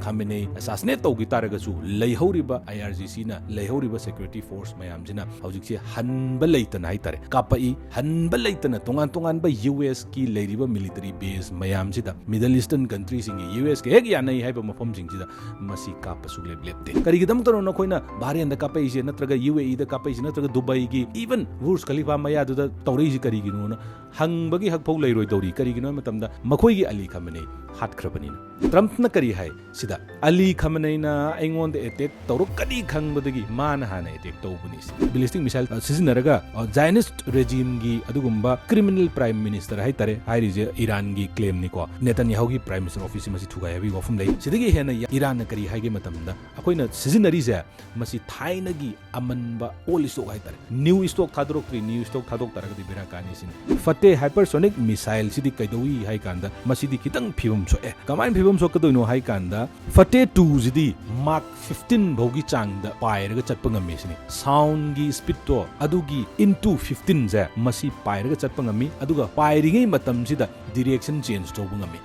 Khamenei assassinate tꯧgi taragasu leihoriba IRGC na leihoriba security force mayamjina hojikse hanba leitana haitare kapai hanba leitana tongan ba US ki leiriba military base mayamjida Middle Eastern countries ingi US ke hek yanai haiba mafam singjida masi kapasu lepte karigidam tono koina Bahrain da kapai je natraga UAE da kapai je natraga Dubai gi even Burj Khalifa maya da tauri ji karigino na hangbagi hakpau leiroi tauri karigino matamda makhoi gi Ali Khamenei hat khrabani Trump na kari hai sida Ali Khamenei na aingon de attack tauru kadi khangbadagi man hana attack tawbuni ballistic missile sizinaraga Zionist regime gi adugumba criminal prime minister hai tare hairi je Iran gi claim ni ko Netanyahu gi prime minister office masi thuga yabi gofum lei sidagi hena Iran na kari hai ge matamda akoina sizinari je masi thaina gi amanba all stock hai tare new stock thadok taragadi bera kani sin fate hypersonic missile sidi kaidowi hai kanda masidi kitang phibum so e kamain phibum so kadoino hai kanda fate 2 sidi mark 15 bhogi chang da pairaga chatpa ngami sini sound gi speed to adugi into 15 je masi pairaga chatpa ngami aduga pairingai matam sida direction change to ngami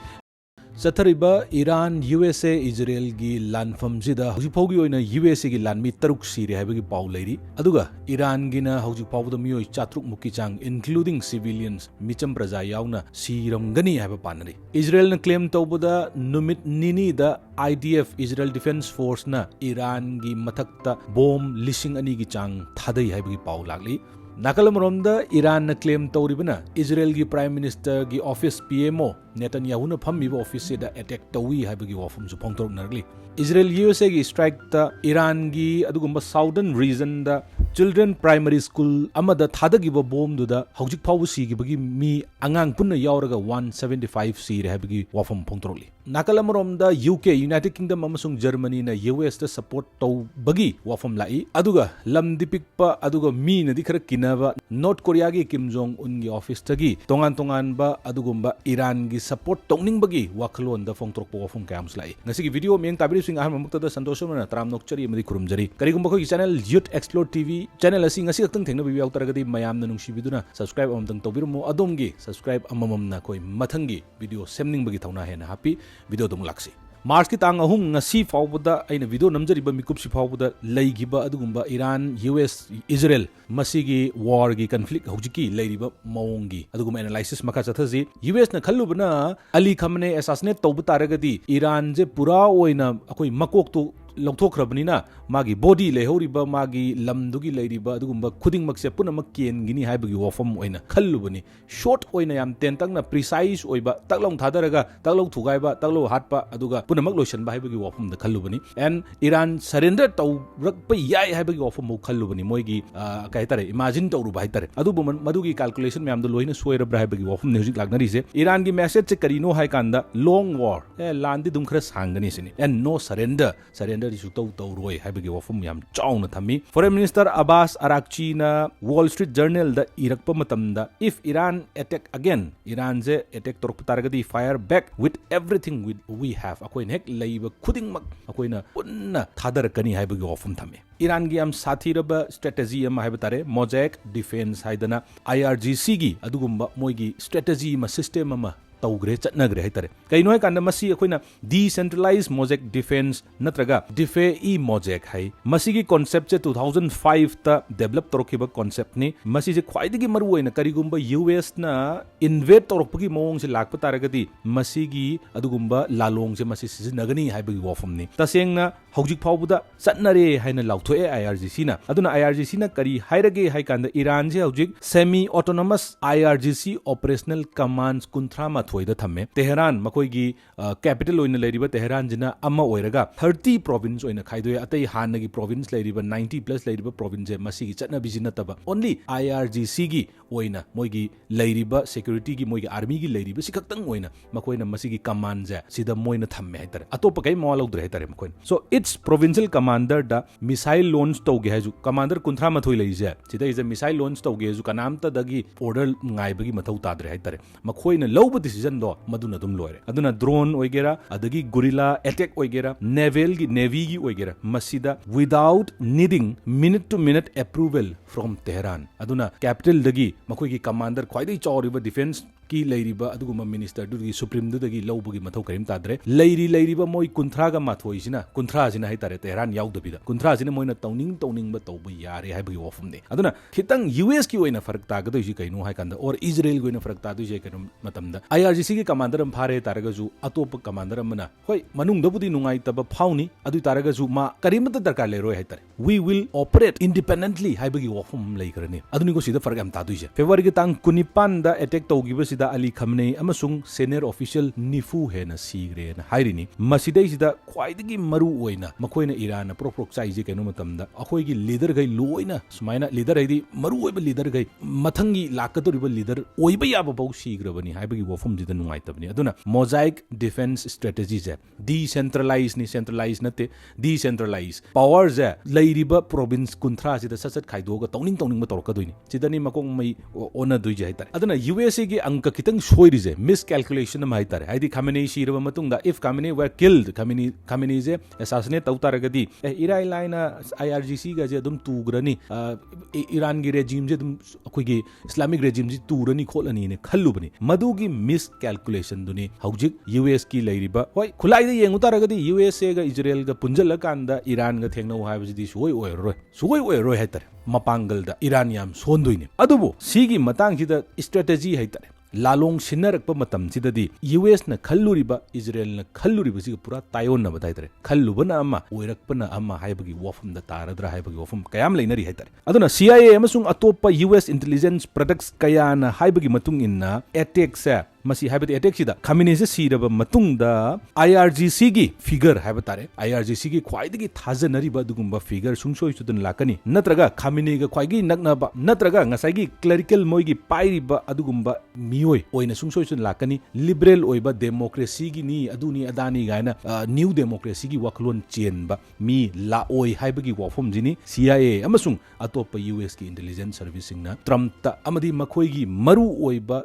Sathariba Iran USA Israel gi lanfam sida hojik phogi oina USA gi lanmi taruk siri haibagi paw leiri aduga Iran gi na hojik pawda mioi chatruk muki chang including civilians micham praja yauna siramgani haiba panari Israel na claim tawbada numit nini da IDF Israel Defense Force na Iran gi mathakta bomb lising ani gi chang thadai haibagi paw lagli Nakalamromda Iran na claim tawribana Israel gi Prime Minister gi office PMO Netanyahu na phammiba office da attack tawi haibagi wafum su phongtorok nargli Israel USA gi strike ta Iran gi adugumba southern region da children primary school amada thadagiba bomb du da hojik phawu sigibagi mi angang punna yauraga 175 sir haibagi wafum phongtorokli Nakalamromda UK United Kingdom amasung Germany na US da support taw bagi wafum lai aduga lamdipikpa aduga mi na di khara kinaba North Korea gi Kim Jong Un gi office tagi tongan ba adugumba Iran gi support tongning bagi waklon da phongtorok po wafum kayams lai ngasi gi video meng tabiri swing aham mukta da santosham na tram nokchari amadi kurumjari karigumba khoi channel Youth Xplore TV channel asi ngasi ktang thengna bibiaw taragadi mayam na nungsi biduna subscribe amdang tawbirmo adom gi subscribe amamam na koi mathangi video semning bagi thawna hena happy video dum laksi Mars ki tang ahum ngasi fawbada aina video namjariba mikupsi fawbada leigiba adugumba Iran US Israel masigi war gi conflict hojiki leiriba maongi aduguma analysis makha chathaji US na khallubna Ali Khamenei assassinate tawbu taragadi Iran je pura oina akoi makok to longthokhrabnina magi body lehoriba magi lamdugi leiriba adugumba khuding makse punama ken gini haibagi wafam oina khallubani short oina yam tentang na precise oiba taklong thadaraga taklong thugaiba taklo hatpa aduga punamak lotion ba haibagi wafam da khallubani and Iran surrender tawrakpa yai haibagi wafam mo khallubani moigi kai tare imagine tawru bai tare adubu madugi calculation myam do loina soirabra haibagi wafam ne hujik lagnari se Iran gi message che karino hai kanda long war landi dum khara sangani sini and no surrender is to roi haibagi wafum yam chauna thami Foreign Minister Abbas Arakchi na Wall Street Journal da irakpa matamda if Iran attack again Iran je attack torok taragadi fire back with everything we have akoin hek leiba khuding mak akoina punna thadar kani haibagi wafum thami Iran gi am sathiraba strategy am haibetare mosaic defense haidana IRGC gi adugumba moigi strategy ma system ama tawgre chatnagre haitare kaino hai kanda masi akoina decentralized mosaic defense natraga defe e mosaic hai masi gi concept che 2005 ta develop torokhiba concept ni masi je khwaidigi maru oina karigumba US na invade torokpagi mawong se lakpa taragadi masi gi adugumba lalong je masi sizinagani haibagi wafum ni tasengna hojik phawbuda chatnare haina lauthoe IRGC na aduna IRGC na kari hairage hai kanda Iran je hojik semi autonomous IRGC operational commands kunthra thoida thamme Tehran makoigi capital oina leiriba Tehran jina amma oiraga 30 province oina khaidoi atai hanagi province leiriba 90 plus leiriba province masi gi chatna bijina taba only IRGC gi oina moigi leiriba security gi moigi army gi leiriba sikaktang oina makoina masi gi command ja sida moina thamme haitare atopa kai mawalo dre haitare makoin so its provincial commander da missile launch tauge haju commander kunthra mathoi leije sida is a missile launch tauge haju kanamta dagi order ngaibagi mathau tadre haitare makoina lowba decision do maduna dum loire aduna drone oigera adagi gorilla attack oigera navy gi oigera masida without needing minute to minute approval from Tehran aduna capital dagi makoi gi commander khwaidai chauriba defense की लेरिबा अदुगुमा minister दुगी supreme दुगी लौबगी मथौ करिम ताद्रे लेरिबा मोय कुंथ्रागा माथोइसिना कुंथ्रासिना हाइतारे Tehran याउदबिदा कुंथ्रासिना Moyna तौनिंग तौब यारे हाइबगी वफमने अदुना खितंग US की ओइना फरक तागदोइसि canoe हाइकांदा और Israel गोइना फरक तादोइसे canoe मतमदा IRGC की commander अम फारे तारगजु अतोप commander अमना होय मनुंगदबुदी नुंगाइतबा फाउनी अदु तारगजु मा करिमत दरकार लेरोय हाइतारे वी विल ऑपरेट इंडिपेंडेंटली हाइबगी वफम लेकरने अदुनिको सिदा फरक am तादुइसे फेब्रुवारी की तांग कुनिपान दा अटैक तौगिबसिदा अली खमने अमसुंग सीनियर ऑफिशियल निफू हेना सीग्रेना हाइरिनी मसिदैसिदा ख्वाइदगी मरु ओइना मखोइना ईरान प्रोक चाइजे कैनो मतमदा अखोइगी लीडर गई लोइना सुमाइना लीडर हैदी मरु ओइबा लीडर गई मथंगी लाकदोरिबा लीडर ओइबा याबा बौ सीग्रबनी हाइबगी वफम जिदा नुंगाइतबनी अदुना मोजाइक डिफेंस स्ट्रेटजीज है डिसेंट्रलाइज नि सेंट्रलाइज नते डिसेंट्रलाइज पावर्स है लेरिबा प्रोविंस कुंथ्रा सिदा ससत खाइदोगा तौनिंग तौरकदोइनी सिदानी मकोंग मई ओना दुइजे हाइतारे अदुना यूएसए की अंक कितंग सोइरिजे मिस कैलकुलेशन म हाइतारे हाइदी खामेनेई सिरबा मतुंगदा if Khamenei were killed Khamenei जे एसासिनेट तौतारगदी इराई लाइना आईआरजीसी गा जे दुम तुग्रनी ईरान की रेजिम जे दुम अखोइगी इस्लामिक रेजिम जी तुरनी खोलनी ने खल्लुबनी मदुगी मिस कैलकुलेशन दुनी हौजिक यूएस की लेरिबा होय खुलाइदा येंगु तारगदी यूएसए गा इजराइल गा पुंजल कांदा ईरान गा थेंगनौ हाइबजिदी सुगोय ओयरोय हाइतारे मपांगलदा ईरान याम सोंदुइने अदुबो सिगी मतांगसिदा स्ट्रेटजी हाइतारे लालोंग सिन्नरक मतम सिददी यूएस न खल्लुरिबा इजराइल न खल्लुरिबा सिग पूरा तायोन न बताइतरे खल्लुबना अमा ओइरकपना अमा हाइबगी वफम द तारद्रा हाइबगी वफम कयाम लेनरी हाइतरे अदुना सीआईए अमसुंग अतोप्पा यूएस इंटेलिजेंस प्रोडक्ट्स कयाना हाइबगी मतुंग इन्ना अटैक से मसी हाइबदी अटैक सिदा खामिनेसे सीरबा मतुंगदा आईआरजीसी की फिगर हाइबतारे आईआरजीसी की ख्वाइदगी थाजनरिबा दुगुंबा फिगर सुंगसोय सुदन लाकनी नत्रगा खामिनेगा ख्वाइगी नगनाबा नत्रगा ngसाइगी क्लरिकल मोइगी पाइरिबा अदुगुंबा मियोय ओइना सुंगसोय सुदन लाकनी लिबरल ओइबा डेमोक्रेसी की नि अदुनी अदानी गायना न्यू डेमोक्रेसी की वखलोन चेनबा मी लाओय हाइबगी वफम जिनी सीआईए अमसुंग अतोप्पा यूएस की इंटेलिजेंस सर्विसिंगना ट्रम्पता अमदी मखोइगी मरु ओइबा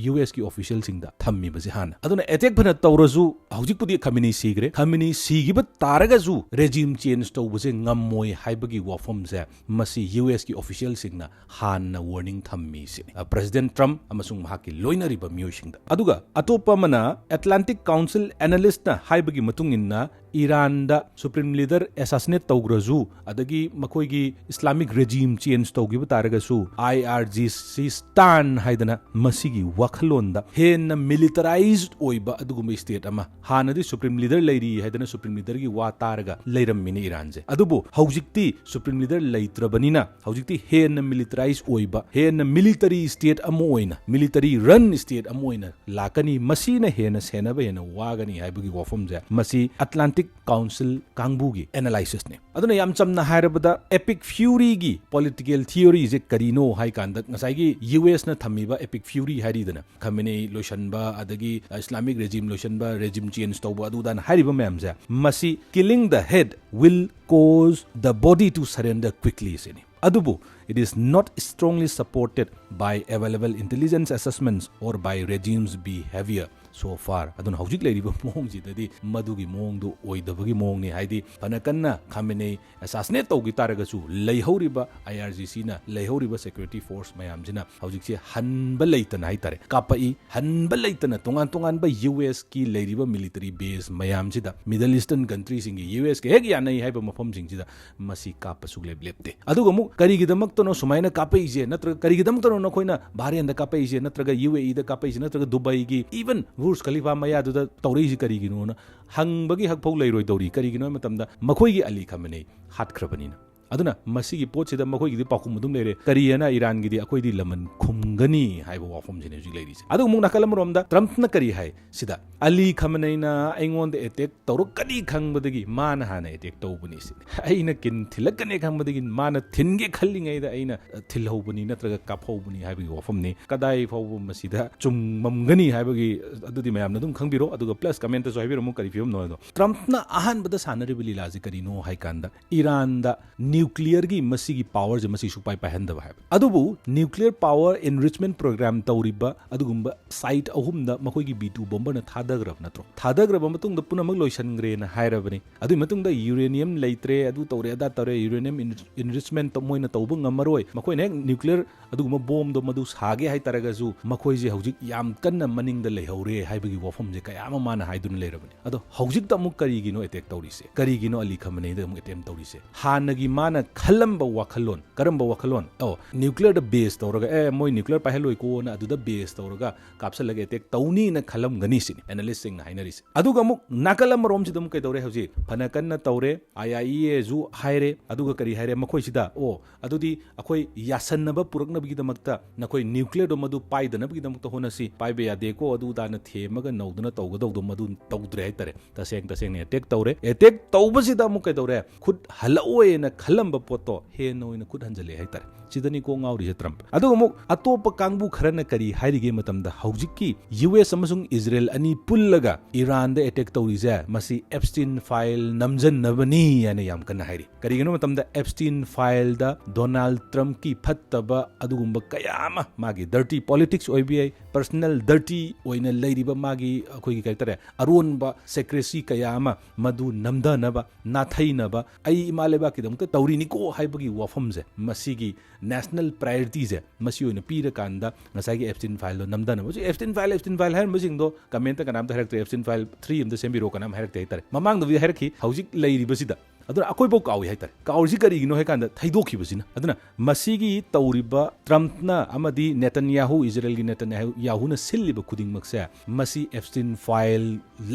यूएस की ऑफिशियल थम्मी बजे हान अदुना अटैक फना तौरजु हौजिकपुदी खमिनी सीग्रे खमिनी सीगिबा तारगजु रेजिम चेंज तौबसे ngमोय हाइबगी वफम से मसी यूएस की ऑफिशियल सिंगना हान वार्निंग थम्मी सिनी प्रेसिडेंट ट्रम्प अमसुंग महाकी लोइनरिबा मियोसिंगदा अदुगा अतोप्पा मना अटलांटिक काउंसिल एनालिस्ट ना हाइबगी मतुंग इन्ना ईरान दा सुप्रीम लीडर एसासिनेट तौग्रजु अदगी मखोइगी इस्लामिक रेजिम चेंज तौगिबा तारगसु आईआरजीसी स्टान हाइदना मसीगी वखलोंदा हेन मिलिटराइज्ड ओइबा अदुगुम स्टेट अमा हानदी सुप्रीम लीडर लेरी हाइदना सुप्रीम लीडर की वा तारगा लेरमिनी ईरान जे अदुबो हौजिकती सुप्रीम लीडर लेत्रबनिना हौजिकती हेन मिलिटराइज ओइबा हेन मिलिटरी स्टेट अमो ओइना मिलिटरी रन स्टेट अमो ओइना लाकनी मसीना हेन सेनबा हेन वागनी हाइबगी वफम जे मसी अटलांटिक काउंसिल कांगबुगी एनालिसिस ने अदुना याम चमना हायरबदा एपिक फ्यूरी की पॉलिटिकल थियोरी जे करिनो हाइ कांदा ngसाइगी यूएस न थम्मीबा एपिक फ्यूरी हारिदना खमेने लोशनबा अदगी इस्लामिक रेजिम लोशनबा रेजिम चेंज तौबा अदुदान हारिबा मैमजा मसी killing the head will cause the body to surrender quickly sini adubu it is not strongly supported by available intelligence assessments or by regime's behavior so far adun hojik leiriba mong jidadi madugi mong du oidabagi mong ni haidi panakanna khamene assassinate tawgi taragasu leihoriba IRGC na leihoriba security force mayam jina hojik se hanba leitana haitare kapai hanba leitana tongan ba US ki leiriba military base mayam jida middle eastern countries ingi US ke hek yanai haiba mafam jing jida masi kapa sugleb lepte aduga mu karigidamak tono sumaina kapai je natra karigidamak tono nakoina bharenda kapai je natraga UAE da kapai je natraga Dubai gi even Burj Khalifa maya du da tawri ji karigino na hangbagi hakpau leiroi dawri karigino matamda makhoi gi Ali Khamenei hatkhrabanina aduna masigi pot sida makhoi gi pakum mudum leire kariyana Iran gi di akoi di laman khumgani haiba wafam jine ji leiri adu mung nakalam romda Trump na kari hai sida Ali Khamenei na aingon de attack tawro kadi khangbadagi mana hana attack tawbuni sida aina kin thilakane khangbadagi mana thinge khallingai da aina thilhobuni natraga kaphobuni haiba gi wafam ne kadai fawbu masida chummamgani haiba gi adu di mayam na dum khangbiro aduga plus comment so haibiro mu kari fium no do Trump na ahan bada sanaribili laji kari no hai kanda Iran da nuclear की मसीगी power जे मसी सुपाई पाहंदबा है अदुबु nuclear power enrichment program तौरिबा अदुगुंबा साइट अहुमदा मखोगी B2 बॉम्बर न थादग्रब नत्रो थादग्रब मतुंग पुनमक लोइसनग्रे न हायरबनी अदु मतुंग यूरेनियम लेत्रे अदु तौरे अदा तौरे यूरेनियम एनरिचमेंट मोइन तौब ngमरोय मखोइने न्यूक्लियर अदुगुंबा बॉम्ब दो मदु सागे हाय तरगजु मखोइजे हौजिक याम कन्न मनिंग द लेहौरे हायबगी वफम जे कयाम माना हायदुन लेरबनी अदो हौजिक त मुक करिगिनो अटैक तौरिसे करिगिनो अली खमने द मुक अटेम तौरिसे हानगी माना खलंबा वाखलोन करंबा वाखलोन ओ न्यूक्लियर द बेस तौरगा ए मोय न्यूक्लियर पाहलोय को ना अदुदा बेस तौरगा कापसलगे अटैक तौनी न खलम गनी सिनी एनालिस्ट सिंग हाइनरिस अदुगा मुक नाकलम रोम सिदम कै तौरे हौजि फनकन तौरे IIA जु हायरे अदुगा करी हायरे मखोय सिदा ओ अदुदी अखोय यासनबा पुरकनबगी दमकता नखोय न्यूक्लियर दो मदु पाइदनबगी दमकता होनसी पाइबे यादे को अदु दान थेमगा नौदना तौगदौदो मदु तौद्रे हायतरे तसेंग अटैक तौरे अटैक तौबसिदा मुक कै तौरे खुद हलओय न खलंबा पोतो हे नोइन खुद हंजले हायतरे सिदनी को ngaurise ट्रम्प अदुगा मुक अतोप कांगबु खरन करी हायरिगे मतमदा हौजिकी US अमसुंग इजराइल अनि पुल्लगा ईरान द अटैक तौरिजे मसी एप्स्टीन फाइल नमजनबनी याने याम कन हायरि करिगनो मतमदा एप्स्टीन फाइल द डोनाल्ड ट्रम्प की फत्तबा अदुगुंबा कयामा मागी डर्टी पॉलिटिक्स ओइबियै पर्सनल डर्टी ओइना लेरिबा मागी अखोगी कैतरे अरोनबा सेक्रेसी कयामा मदु नमदनबा नाथैनबा आई इमालेबा किदमते तौरिनिको हायबगी वफमजे मसीगी नेशनल प्रायोरिटीज है मसी ओइना पीर कांदा ngसागी एप्स्टीन फाइल लो नमदनबा एप्स्टीन फाइल हाय मसिंगदो कमेंट कनाम द हेरक्ट एप्स्टीन फाइल 3 इम द सेम्बिरो कनाम हेरक्ट हैतर ममांग द हेरखी हौजिक लेरिबसिदा अदुना अकोइबो काउ हैतर काउरसी करिगिनो है कांदा थैदोखिबसिना अदुना मसीगी तौरिबा ट्रम्पना अमदी नेतन्याहु इजराइल की नेतन्याहु न सिल्लिबा खुदिंगमक्से मसी एप्स्टीन फाइल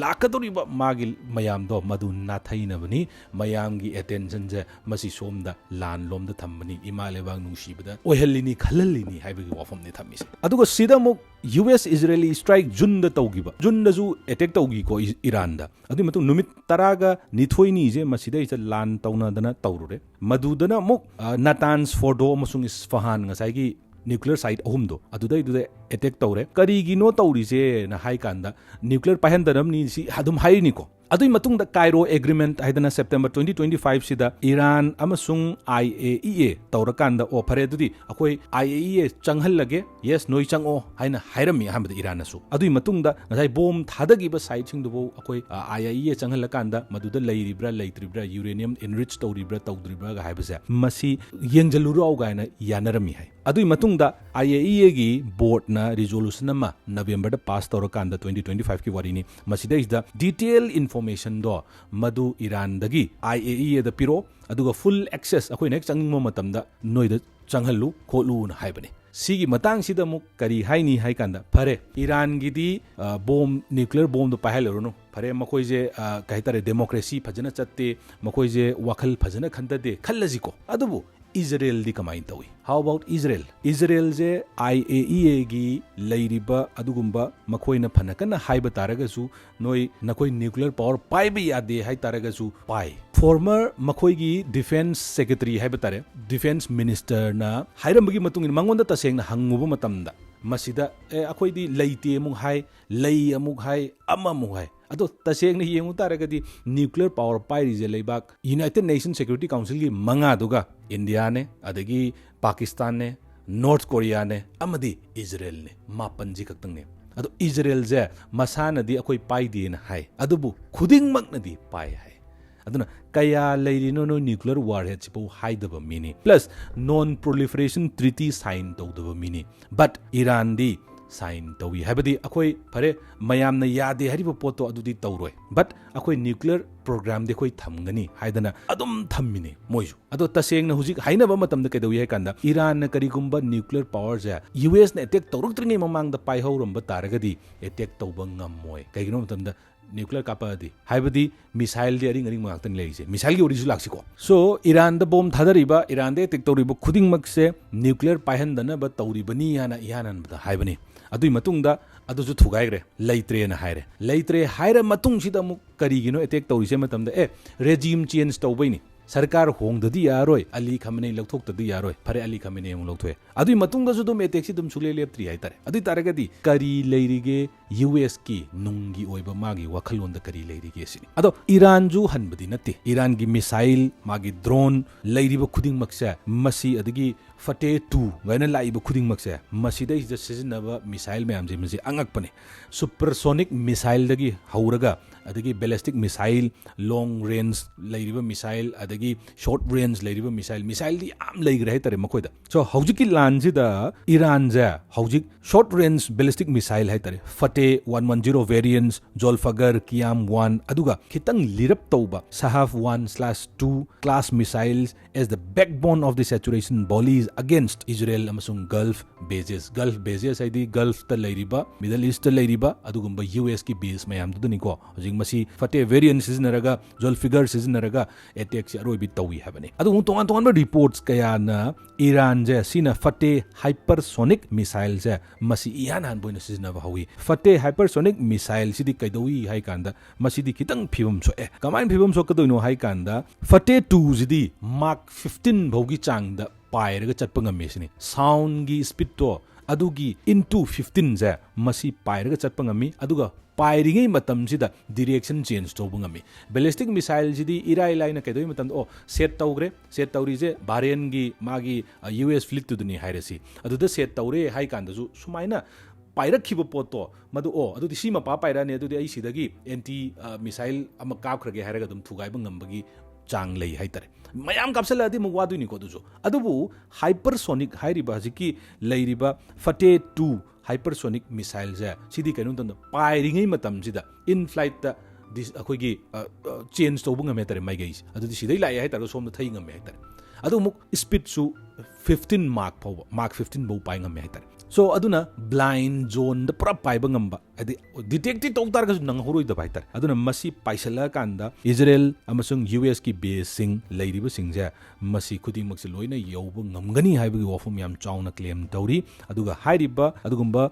लाकदोरिबा मागी मयाम दो मदु नाथैनबनी मयामगी अटेंशन जे मसी सोमदा लान लोमदा थम्बनी इमालेबांग नुसीबदा ओहल्लिनी खलल्लिनी हाइबगी वफमने थम्मिसे अदुगा सिदा मुक US इजरायली स्ट्राइक जुनदा तौगिबा जुनदाजु अटैक तौगी को ईरानदा अदु मतु नुमित तरागा निथोइनी जे मसिदा इस लान तौनादना तौरुरे मदुदना मुक नातान्स फोर्डो अमसुंग इस्फहान ngसाइगी न्यूक्लियर साइट अहुमदो अदुदा अटैक तौरे करिगिनो तौरिसे ना हाई कांदा न्यूक्लियर पाहंदरमनी सि अदुम हाइनिको अदुई मतुंग द कायरो एग्रीमेंट हाइदना सेप्टेम्बर 2025 सिदा ईरान अमसुंग IAEA तौरकांदा ओ फरे दुदी अखोय IAEA चंगहल लगे यस नोई चंगओ हाइना हाइरमी अहमद ईरान नसु अदुई मतुंग द ngसाइ बोम थादगिबा साइट सिंग दुबो अखोय IAEA चंगहल कांदा मदुदा लेरिब्रा लेत्रिब्रा यूरेनियम एनरिच तौरिब्रा तौद्रिब्रा गा हाइबसे मसी यंगजलुरो गायना यानरमी हाइ अदुई मतुंग द IAEA गी बोर्ड ना रिजोल्यूशन अमा नवंबर द पास तौरकांदा 2025 की वारिनी मसिदा इस द डिटेल इन्फॉर्मेशन दो मदु ईरान दगी IAEA द पिरो अदुगा फुल एक्सेस अखोय नेक चंगिंगमो मतमदा नोइद चंगहलु खोलु न हाइबने सिगी मतंग सिदा मुक करी हाइनी हाइ कांदा फरे ईरान गिदी बॉम्ब न्यूक्लियर बॉम्ब दो पाहलरुनो फरे मखोइजे कहतरे डेमोक्रेसी फजना चत्ते मखोइजे वखल फजना खंतदे खल्लजिको अदुबु इजराइल दी कमाइन तवी हाउ अबाउट इजराइल जे IAEA गी लेरिबा अदुगुंबा मखोइना फनकन हाइबा तारगसु नोई नखोइ न्यूक्लियर पावर पाइबे यादे हाइ तारगसु पाइ फॉर्मर मखोइगी डिफेंस सेक्रेटरी हाइबा तारे डिफेंस मिनिस्टर ना हाइरमबगी मतुंग मंगोंदा तसेंगना हंगुबा मतमदा मसिदा अखोइदी लेइते अमुक हाइ लई अमुक हाइ अममुक हाइ अदो तसेंगना येंगु तारगदी न्यूक्लियर पावर पाइरिजे लेबाक यूनाइटेड नेशन सिक्योरिटी काउंसिल की मंगा दुगा इंडिया ने अदगी पाकिस्तान ने नॉर्थ कोरिया ने अमदी इजराइल ने मापनजी खक्तंग ने अदो इजराइल जे मसानदी अखोइ पाइदी न हाइ अदुबु खुदिंगमकनदी पाइ हाइ अदुना कया लेरिनो नो न्यूक्लियर वारहेड सिपो हाइदब मिनी plus non proliferation treaty sign तौदब मिनी बट ईरान दी साइन तौई हाइबदी अखोइ फरे मयामना यादे हरिबो पोतो अदुदी तौरोय बट अखोइ न्यूक्लियर प्रोग्राम दे खोइ थमगनी हाइदना अदुम थम्मिने मोइजु अदो तसेंगना हुजिक हाइनबा मतमदा कैदौइ है कांदा ईरान न करिगुंबा न्यूक्लियर पावर जे US ने अटैक तौरक्त्रिङै ममांगदा पाइहौरम्बा तारगदी अटैक तौबा ngमोय कैगिनो मतमदा न्यूक्लियर कापादी हाइबदी मिसाइल दे अरिंग मांगतन लेइसे मिसाइल की ओरिजिन लाक्सिको सो ईरान द बॉम्ब थादरिबा ईरान दे अटैक तौरिबा खुदिंगमक से न्यूक्लियर पाइहनदनबा तौरिबनी याना इहाननबदा हाइबनी अदुई मतुंगदा अदुजु थुगाइग्रे लेत्रेना हाइरे लेत्रे हाइरे मतुंगसिदा मुक करिगिनो अटैक तौरिसे मतमदा रेजिम चेंज तौबैनी सरकार होंगददी यारोय अली खमने लौथोक्तदी यारोय फरे अली खमने अमु लौथोय अदुई मतुंगदसु दुम अटैक सि दुम सुले लेप्त्री हाइतारे अदुई तारगदी करी लेरिगे US की नुंगी ओइबा मागी वखलोंदा करी लेरिगे सिनी अदो ईरान जु हनबदी नते ईरान की मिसाइल मागी ड्रोन लेरिबा खुदिंग मक्से मसी अदगी फटे 2 गायना लाइबा खुदिंग मक्से मसीदै ज सिजनबा मिसाइल मैम जे मजे अंगकपने सुपरसोनिक मिसाइल दगी हौरगा अदगी बैलिस्टिक मिसाइल लॉन्ग रेंज लेरिबा मिसाइल अदगी शॉर्ट रेंज लेरिबा मिसाइल दी आम लेग्रे है तरे मखोइदा सो हौजिकी लानजिदा ईरान जे हौजिक शॉर्ट रेंज बैलिस्टिक मिसाइल है तरे फटे 110 वेरिएंट्स जोल्फगर कियाम 1 अदुगा खितंग लिरप तौबा सहाफ 1/2 class missiles as the backbone of the saturation volleys against Israel अमसुंग गल्फ बेजेस हाइदी गल्फ त लेरिबा मिडल ईस्ट त लेरिबा अदुगुंबा यूएस की बेस मयाम दुदनिको मसी फटे वेरिएंट सिजनरगा जोल फिगर सिजनरगा अटैक से अरोइबी तौई हैबने अदु तोंगान तोंगान रिपोर्ट्स कयाना ईरान जे सिना फटे हाइपरसोनिक मिसाइल जे मसी इहान हान बोइना सिजनबा हौई फटे हाइपरसोनिक मिसाइल सिदी कैदोई हाइ कांदा मसीदी खितंग फिबम सोए कमाइन फिबम सोकदोइनो हाइ कांदा फटे 2 जिदी मार्क 15 भौगी चांगदा पायरगा चटप ngami साउंड की स्पीड तो अदुगी into 15 जे मसी पायरगा चटप ngami अदुगा पायरिंगै मतमसिदा डायरेक्शन चेंज तौब ngami बैलिस्टिक मिसाइल जिदी इराई लाइन कैदोइ मतम ओ सेट तौरी जे बारेन की मागी यूएस फ्लीट तुदनी हाइरसी अदुदा सेट तौरे हाइ कांदजु सुमाइना पायरखिब पोतो मदु ओ अदुदि सीमा पा पायराने अदुदि आई सिदगी एंटी मिसाइल अमा कापखरगे हाइरगा दुम थुगाइब ngambagi चांग लई हाइतरे मयाम कापसलादि मुवादुनि को दुजो अदुबु हाइपरसोनिक हाइरिबा हजिकी लेरिबा फटे 2 hypersonic missile J Sidi can तंद पायरिंगै मतम सिदा इन फ्लाइट ता दिस अखोगी चेंज तौब ngame तरे माइगैस अदुदि सिदै लाय हाइतर सोम थै ngame हाइतर अदु मुक स्पीड सु 15 मार्क 15 बौ पाइ ngame हाइतर सो अदुना ब्लाइंड जोन द पुरा पाइबा ngamba अदि डिटेक्ट तौ तारगस नंग होरोइ द बाइतर अदुना मसी पाइसला कांदा इजराइल अमसुंग यूएस की बेस सिंग लेरिबा सिंगजे मसी खुदिंग मक्से लोइना यौब ngамगनी हाइबगी वफम याम चाउना क्लेम तौरी अदुगा हाइरिबा अदुगुंबा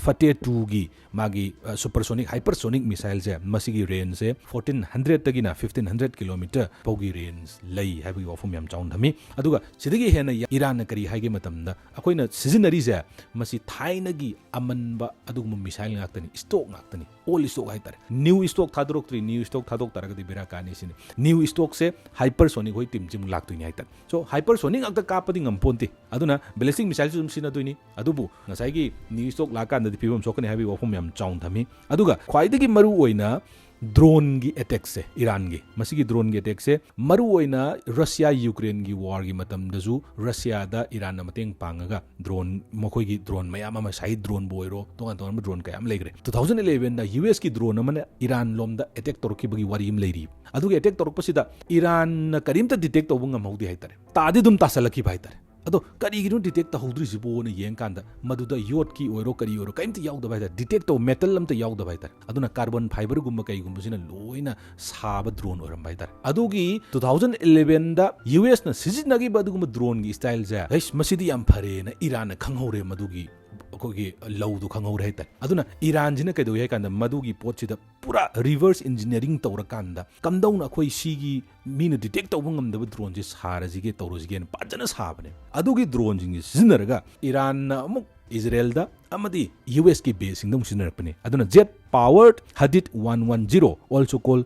फटे 2 गी मागी सुपरसोनिक हाइपरसोनिक मिसाइल जे मसी की रेंज से 1400 तगिना 1500 किलोमीटर पौगी रेंज लई हाइबगी वफम याम चाउन धमी अदुगा सिदगी हेना ईरान करी हाइगे मतमदा अखोइना सिजनरी जे मसी थाइनगी अमनबा अदुगुम मिसाइल गाक्तनी स्टॉक गाक्तनी ओल स्टॉक हाइतर न्यू स्टॉक थादरोक्तरी न्यू स्टॉक थादोक तरगदी बेरा कानी सिनी न्यू स्टॉक से हाइपरसोनिक होई टीम जिम लाक्तुनी हाइतर सो हाइपरसोनिक अक्ता कापदी ngамponti अदुना बैलिस्टिक मिसाइल जुम सिनादुनी अदुबु ngसाइगी न्यू स्टॉक लाकांददी फिबम सोकनी हाइबी वफम याम चाउन थमी अदुगा ख्वाइदगी मरु ओइना ड्रोन की अटैक से ईरान की मसीगी ड्रोन की अटैक से मरु ओइना रशिया यूक्रेन की वार की मतम दजु रशिया दा ईरान न मतेंग पांगगा ड्रोन मखोई की ड्रोन मयाम अमा साइड ड्रोन बोइरो तोंगान ड्रोन कयाम लेग्रे 2011 दा यूएस की ड्रोन अमने ईरान लोम दा अटैक तोरकी बगी वारी इम लेरी अदुगे अटैक तोरकपसिदा ईरान न करीमता डिटेक्ट तौब ngамहौदी हाइतरे तादि दुम तासलकी भाइतरे अदो करीगिनो डिटेक्ट तहौद्रिसिबो न यें कांदा मदुदा योट की ओइरो करी ओइरो कइमत याउदा भाइता डिटेक्ट तो मेटल अमत याउदा भाइता अदुना कार्बन फाइबर गुम्बा कईगुम्बसिना लोइना साब ड्रोन ओरम भाइता अदुगी 2011 दा यूएस न सिजिनगी बदुगुम ड्रोन की स्टाइल जे हैस मसिदी याम फरे न ईरान खंगौरे मदुगी अखोगी लौदु खंगौरे हाइता अदुना ईरान जिना कैदो याय कांदा मदुगी पोटसिदा पूरा रिवर्स इंजीनियरिंग तौरकांदा कमदौना अखोई सीगी मीन डिटेक्ट तौब ngамदब ड्रोन जे सारजिगे तौरजिगे पाजना साबने अदुगी ड्रोन जिंग सिजनरगा ईरान न अमुक इजराइल दा अमदी यूएस की बेस सिंगदम सिजनरपने अदुना जेट पावर्ड हदित 110 ऑल्सो कॉल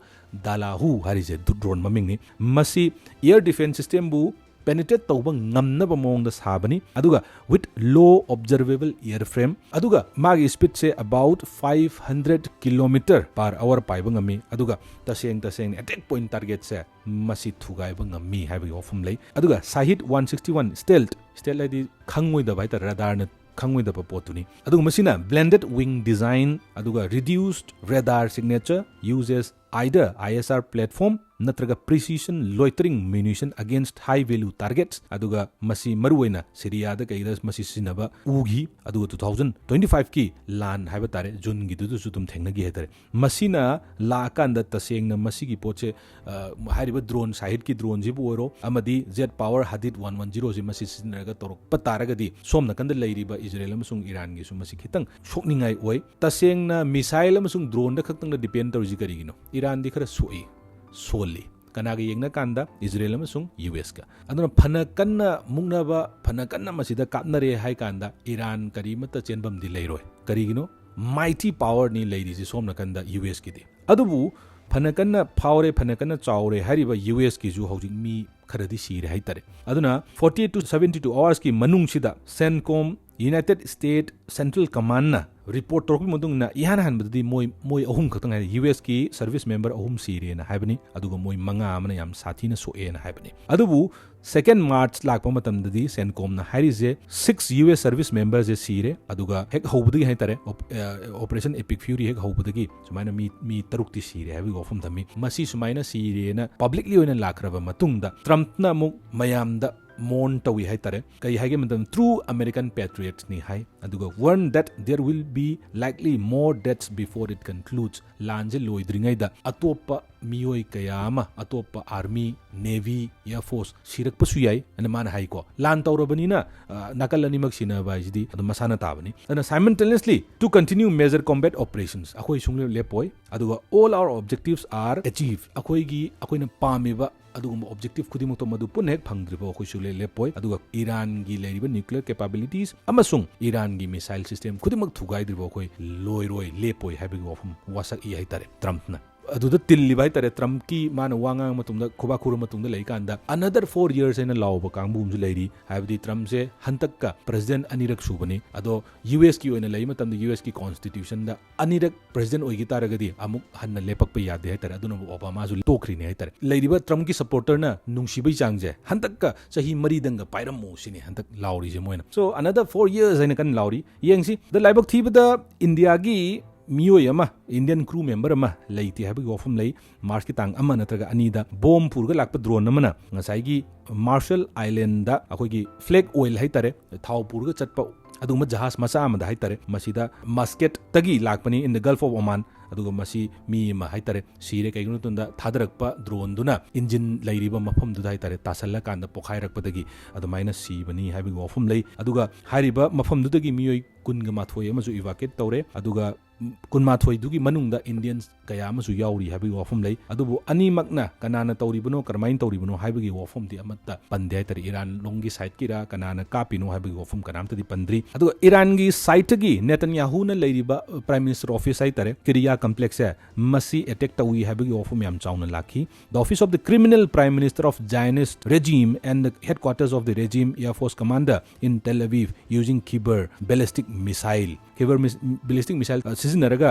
दालाहु हारिजे ड्रोन ममिंगनी मसी एयर डिफेंस सिस्टम बु पेनिट्रेट तौब ngамनब मोंगदा साबनी अदुगा विथ लो ऑब्जर्वेबल एयरफ्रेम अदुगा मागी स्पीड से अबाउट 500 किलोमीटर पर आवर पाइब ngami अदुगा तसेंग अटैक पॉइंट टारगेट से मसी थुगाइब ngami हाइबगी ऑफम लई अदुगा साहिद 161 स्टेल्थ लाइदि खंगोइदा भाइता रडार न खंगोइदा पोतुनी अदुगा मसिना ब्लेंडेड विंग डिजाइन अदुगा reduced radar signature uses either ISR platform natraga precision loitering munition against high value targets aduga masi maruina Syria da kaida masi sinaba ugi aduga 2025 ki lan haiba tare June gi du su tum thengna gi hetare masina la kan da taseng na masi gi poche hariba drone side ki drone ji boiro amadi jet power hadid 110 ji masi sinaraga torok pataraga di somna kan da leiriba Israel amasung Iran gi su masi khitang shokningai oi taseng na missile amasung drone da khaktang da depend tarji karigino Iran di khara soi solely kanaga yengna kanda Israel amasung US ka aduna phana kanna mungnaba phana kanna masida kapnare hai kanda Iran karimata chenbam di leiroi karigino mighty power ni ladies is som nakanda US ki di adubu phanakanna phawre phanakanna chawre hariba US ki ju hojik mi kharadi sire haitare aduna 48 to 72 hours ki manung sida CENTCOM United States Central Command na report torpi mudung na ihan han baddi moi ahum khatang hai US ki service member ahum sire na haibani aduga moi manga amana yam sathi na so e na haibani adubu 2nd March lakpa matam dadi CENTCOM na hairize 6 US service members e sire aduga hek hobudagi haitare operation epic fury hek hobudagi sumaina mi tarukti sire habi ofum thami masi sumaina sire na publicly oina lakraba matungda Trump na mu mayam da mourn tawi haitare kai hage matam true American patriots ni hai aduga warn that there will be likely more deaths before it concludes lanje loidringai da atopa miyoi kayama atopa army navy air force sirak pasu yai ana man hai ko lan tawrabani na nakal ani mak sina bai jidi adu masana tabani ana simultaneously to continue major combat operations akhoi sungle lepoi aduga all our objectives are achieved akhoi gi akoina pamiba adugumba objective khudimok to madu pun hek phangdribo akhoi sule lepoi aduga Iran gi leiriba nuclear capabilities amasung Iran gi missile system khudimak thugai dribo akhoi loiroi lepoi habi wafum wasak I haitare Trump na aduda tilli bai tare Trump ki mana wanga matungda khoba khuru matungda leikanda another 4 years ena lawba kangbu umju leiri habdi Trump se hantakka president anirak subani ado US ki oina lei matamda US ki constitution da anirak president oigi taragadi amuk hanna lepak pa yade hai tare aduna Obama ju tokri ne hai tare leiriba Trump ki supporter na nungsibai changje hantakka sahi mari danga pairam mo sini hantak lauri je moina so another 4 years ena kan lauri yengsi the laibak thibada India gi miyoi ama Indian crew member ama leiti habigi ofum lei Mars ki tang ama natraga anida bomb purga lakpa drone amana ngasai gi Marshall Island da akoi gi flag oil haitare thau purga chatpa aduma jahas masa amada haitare masida Muscat tagi lakpani in the Gulf of Oman aduga masi mi ma haitare sire kaigunu tunda thadarakpa drone duna engine leiriba mafam du haitare tasalla kanda pokhairakpadagi adumaina sibani habigi ofum lei aduga hariba mafam du dagi miyoi kunga mathoi amaju evacuate tawre aduga kunmathoi dugi manungda Indians kaya amasu yauri habigi wafum lei adubu ani makna kanana tawribano karmain tawribano habigi wafum di amatta pandai tari Iran longi side kira kanana kapino habigi wafum kanamta di pandri aduga Iran gi site gi Netanyahu na leiriba prime minister office ai tare kiriya complex ya masi attack tawi habigi wafum yam chauna lakhi the office of the criminal prime minister of Zionist regime and the headquarters of the regime air force commander in Tel Aviv using Kiber ballistic missile sizinaraga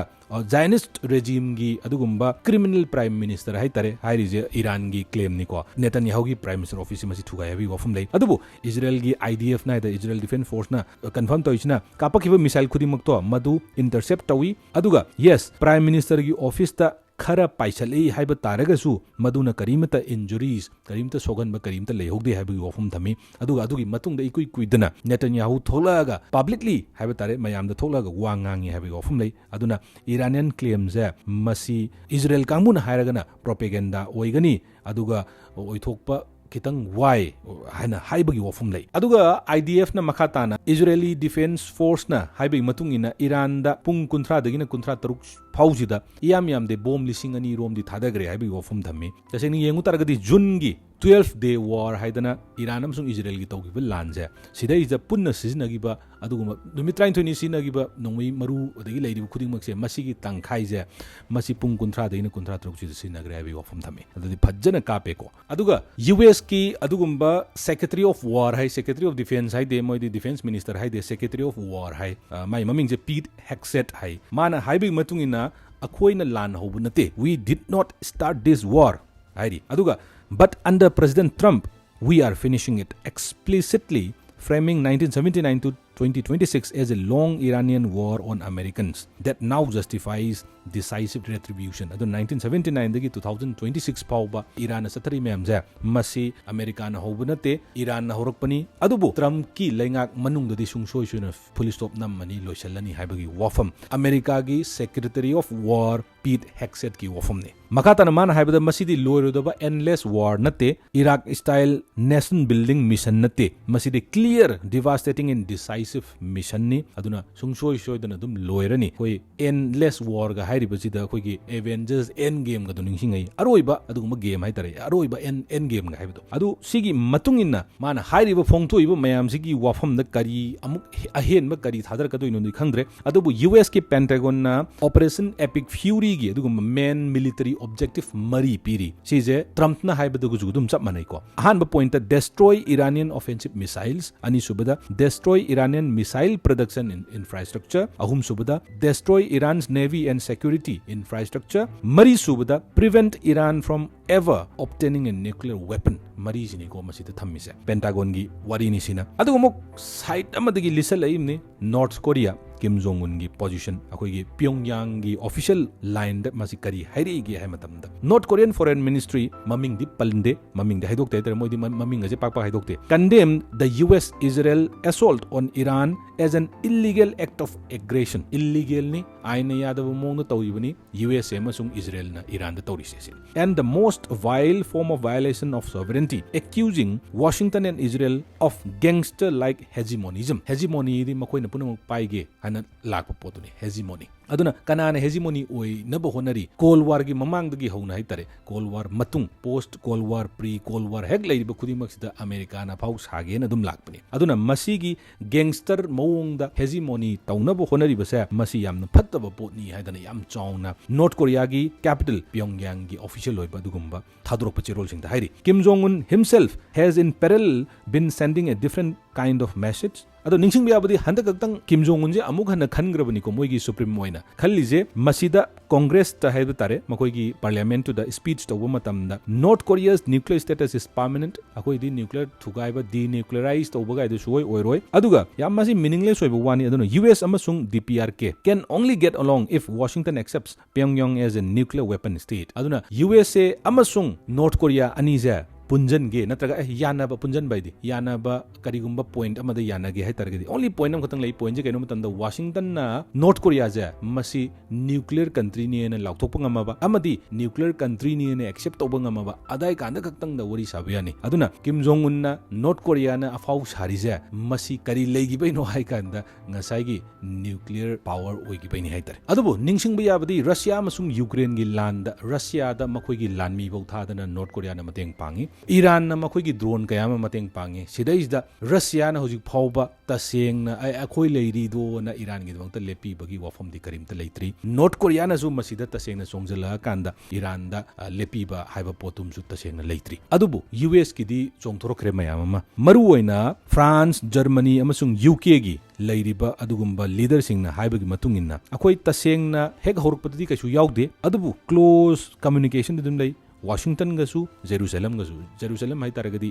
Zionist regime gi adugumba criminal prime minister haitare hairije Iran gi claim ni ko Netanyahu gi prime minister office masi thugai habi wafum lei adubu Israel gi IDF na the Israel Defense Force na confirm toichna kapakiba missile khudimak to madu intercept tawi aduga yes prime minister gi office ta khara paisali haiba taragasu maduna karimata injuries karimta soganba karimta leihogde haiba wafum thami aduga adugi matungda ikui kuidana Netanyahu tholaga publicly haiba tare mayamda tholaga wangangi haiba wafum lei aduna Iranian claims masi Israel kangmuna hairagana propaganda oigani aduga oithokpa kitang why hana haibagi wafum lei aduga IDF na makhatana Israeli Defense Force na haibagi matungina Iran da pung kunthra dagina kunthra taruk faujida yam de bom lising ani rom di thadagre haibagi wafum dhammi jaseni yengu taragadi June gi 12th day war haidana Iran amsung Israel gi tawgiba lanje sidai ja punna siznagiba aduguma numitrai thoni sinagiba nongmi maru adagi leiri khuding makse masigi tangkhai je masi pung kunthra deina kunthra truk chi sinagre abi wafum thame adudi phajjana kape ko aduga US ki adugumba secretary of war hai secretary of defense hai de moi di defense minister hai de secretary of war hai mai maming je Pete Hegseth hai mana haibi matungina akhoina lan hobu nate we did not start this war hairi aduga but under President Trump we are finishing it explicitly framing 1979 to 2026 as a long Iranian war on Americans that now justifies decisive retribution. Ado 1979 dagi 2026 pauba Iran satari memja masi America na hobunate Iran na horakpani adubu Trump ki lengak manung dadi sungsoi suna full stop nammani loisalani haibagi wafam America gi Secretary of War Pete Hegseth ki wafam ne makata na man haibada masidi loirodaba endless war nate Iraq style nation building mission nate masidi clear devastating and decisive decisive mission ni aduna sungsoi soidana dum loirani koi endless war ga hairibasida akoigi Avengers Endgame ga duningsingai aroiba aduguma game haitare aroiba Endgame ga haibado adu sigi matungina mana hairiba phongthoiba mayam sigi wafam da kari amuk ahen ba kari thadar ka doino khangdre adubu US ki Pentagon na Operation Epic Fury gi aduguma main military objective mari piri sije Trump na haibadu gu dum chap manai ko ahan ba point destroy Iranian offensive missiles ani subada destroy Iranian missile production infrastructure ahum subada destroy Iran's navy and security infrastructure mari subada prevent Iran from ever obtaining a nuclear weapon mari sini ko masida thammise Pentagon gi wari ni sina adugo side amadagi lisal aimni North Korea Kim Jong Un gi position akoi gi Pyongyang gi official line da masi kari hairi gi hai matam da North Korean Foreign Ministry maming di palde maming de haidok te moi di maming je pak haidok te condemned the US Israel assault on Iran as an illegal act of aggression illegal ni aina yadabu mong na tawibani US amasung Israel na Iran da tawri se and the most vile form of violation of sovereignty accusing Washington and Israel of gangster like hegemony di makoi na punang paige ana lakpa potuni hegemony aduna kanana hegemony oi naba honari Cold War gi mamang dagi hauna haitare Cold War matung post Cold War pre Cold War hek laiba khudimak sida America na phau sage na dum lakpani aduna masigi gangster mawong da hegemony taunaba honari basa masi yamna phattaba potni haidana yam chauna North Korea gi capital Pyongyang gi official oiba dugumba thadrok pachirol sing da hairi Kim Jong Un himself has in parallel been sending a different kind of message ado ningsing biabadi handakang Kim Jong Un je amuk hana khangrabani ko moigi supreme oina khallije masida Congress ta haidu tare makoi gi parliament to the speech to matam da North Korea's nuclear status is permanent akoi di nuclear thugai ba denuclearize to bagai du suoi oiroi aduga yam masi meaningless oiba wani aduna US amasung DPRK can only get along if Washington accepts Pyongyang as a nuclear weapon state aduna USA amasung North Korea ani je punjan ge natraga yana ba punjan bai di yana ba karigumba point amada yana ge hai targadi only point am khatang lai point je kaino matanda Washington na North Korea ja masi nuclear country ni na laukthok ngama ba amadi nuclear country ni na accept toba ngama ba adai kanda khatang da wari sabiani aduna Kim Jong Un na North Korea na afau sari ja masi kari leigi bai no hai kanda ngasai gi nuclear power oi gi bai ni hai tar adubu ningsing ba yabadi Russia amasung Ukraine gi land da Russia da makoi gi land mi bau tha da North Korea na mateng pangi Iran na makoi gi drone kaya ma mateng pangi sidais da Russia na hojik phauba taseng na akhoi leiri do na Iran gi dwang ta lepi bagi wafam di karim ta leitri North Korea na su masida taseng na songjala kanda Iran da lepi ba haiba potum su taseng na leitri adubu US ki di chongthorokre mayam ma maru oina France Germany amasung UK gi leiriba adugumba leader sing na haiba gi matung inna akhoi taseng na hek horukpati kaisu yaude adubu close communication dum lei Washington gasu Jerusalem hai taragadi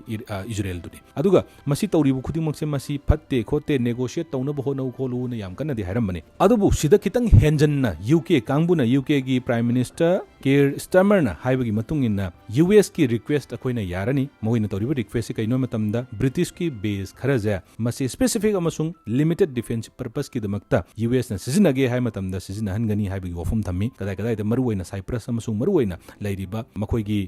Israel duni aduga masi tawribu khudimak se masi phatte khote negotiate tawna bo honau kholu na yam kana di hairam bane adubu sida kitang henjan na UK kangbu na UK gi Prime Minister Keir Starmer na haibagi matung inna US ki request akoina yarani moina tawribu request se kaino matamda British ki base khara ja masi specific amasung limited defense purpose ki damakta US na sizina ge hai matamda sizina hangani haibagi wafum thammi kadai da maruoina Cyprus amasung maruoina lairiba makoi gi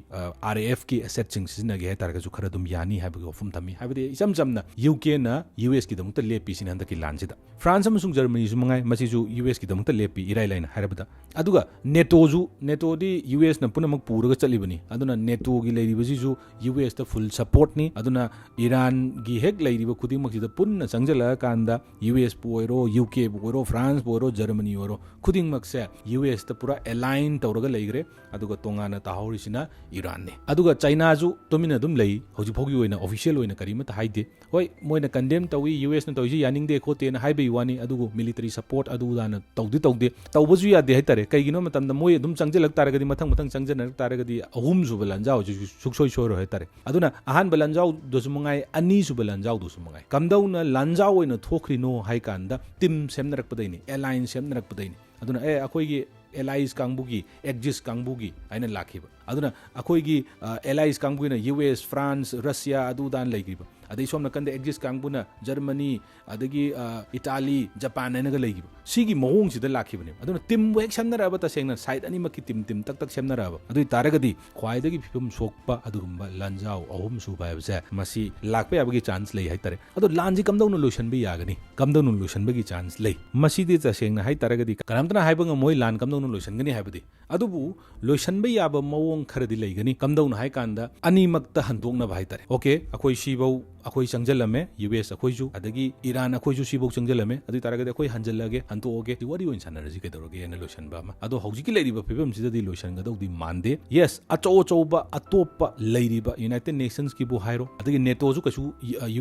RAF ki asset sing sizina ge hai targa su khara dum yani haibagi wafum thammi haibadi isam jamna UK na US ki damukta lepi sin handaki lansida France amasung Germany su mangai masi su US ki damukta lepi irai laina hairabada aduga NATO di US na punamak puraga chalibani aduna NATO gi leiriba si su US da full support ni aduna Iran gi hek leiriba khudimak sida punna sangjala kanda US pu oiro UK pu oiro France pu oiro Germany oiro khudimak se US da pura align tawraga leigre aduga tongana tahori sina Iran ne aduga China ju tomina dum lei hoji phogi oina official oina karimata haide hoi moina condemn tawi US na tawji yaning de khote na haibe wani adugu military support adu dana tawdi tawbaju ya de haitare kaigino matamda moi dum changjel taragadi mathang changjana taragadi ahum ju balanjao ju suksoi soro haitare aduna ahan balanjao dosumungai ani ju balanjao dosumungai kamdauna lanjao oina thokri no haikanda team semnarak padaini alliance semnarak padaini aduna akhoi gi allies kangbugi exist kangbugi aina lakhiba aduna akoi gi allies kangbuina US France Russia adudan legiba adai somna kande exist kangbuna Germany adagi Italy Japan naga legiba sigi mawong sida lakhibane aduna team work samnaraba ta sengna side ani makki team tak samnaraba adui taragadi khwaidagi phibum sokpa adugumba lanjau ahum su baibse masi lakpa yabagi chance lei haitare adu lanji kamdau solution bi yagani kamdau solution bagi chance lei masi de ta sengna haitaragadi karamtana haibanga moi lan kamdau solution gani haibadi adubu solution bi yaba mawong kharadi leigani kamdau na haikanda ani makta handokna haitare okay akoi sibau akoi changjallame US akoi ju adagi Iran akoi ju sibau changjallame adu taragadi akoi hanjallage hantoge di wari oin sanarji kedoroge ena lotion ba ma adu hojiki leiriba phibam sida di lotion ga dodi mande yes acho ba atopa leiriba United Nations ki bu hairo adagi NATO ju kasu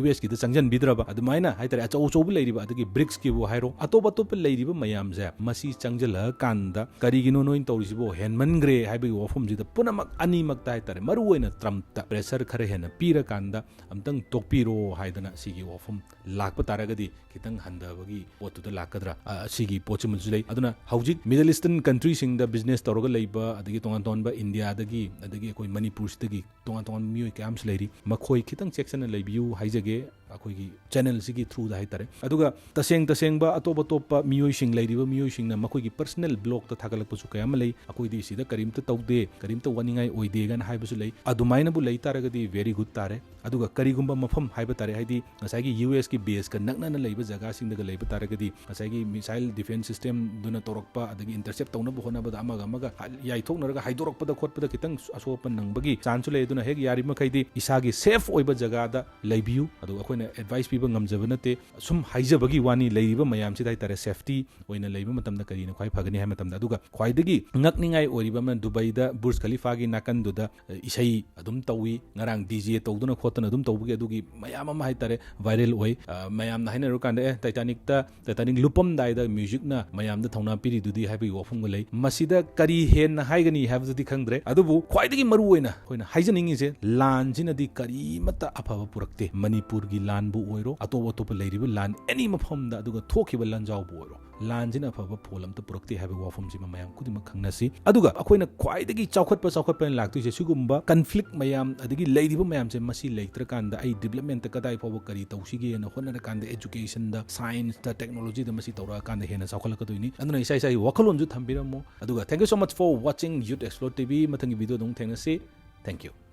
US ki da changjan bidraba adu maina haitare acho bu leiriba adagi BRICS ki bu hairo atopa leiriba mayam ja masi changjala kanda karigino noin tawrisibo henmangre haibi wafum jida punamak ani makta haitare maru oina Trump ta pressure khare hena pira kanda amtang tokpiro haidana sigi wafum lakpa taragadi kitang handabagi potuda lakadra sigi pochimul lei aduna haujik Middle Eastern countries sing the business toroga leiba adagi tongan ba India adagi koi Manipur stagi tongan mioi camps leiri makhoi kitang section leibiu haijage akoi channel sigi through da haitare aduga taseng ba atopa mioi sing leiriba mioi sing na makhoi gi personal blog ta thagalak pusu kayam lei akoi di sida karimta taude karimta waningai oide gan haibusu lei adumaina bu lei taragadi very good tare aduga karigumba mafam haiba tare haidi ngasai gi US ki base ka nakna leiba jaga sing daga leiba taragadi ngasai gi missile defense system duna torokpa adagi intercept tawna bu hona bada amaga yaithok naraga haidorok pada khot pada kitang asopan nangbagi chance le duna hek yari makai isagi safe oiba jaga da leibiu adu akoina advice piba ngamjaba nate sum haijabagi wani leiba mayam si dai tare safety oina leiba matamda karina khwai phagani ha matamda aduga khwaidagi ngakningai oriba man Dubai da Burj Khalifa gi nakan duda isai adum tawi ngarang DJ tawduna khotana adum tawbugi adugi mayam ama hai tare viral oi mayam na haina ro kanda Titanic lupam dai da music na mayam da thongna piri dudi haibi wafum lei masida kari hen haigani habdudi khangdre adubu khwaidagi maru oina hoina haijaningi je lan jinadi kari mata afaba purakte Manipur gi lan bu oiro atop leiriba lan any mafam da aduga thokiba lanjau bu oiro lan jina afaba pholam ta purakte haibi wafum ji mayam kudima khangnasi aduga akoina khwaidagi chawkhatpa laktu je sigumba conflict mayam adagi leiriba mayam je masi leitra kanda ai development ta kadai fobo kari tawsigi na honana kanda education da science da technology da masi tawra kanda hena chawkhalakadoini anduna isai wakalon ju thambiramo aduga thank you so much for watching Youth Xplore TV mathangi video dong thangnasi thank you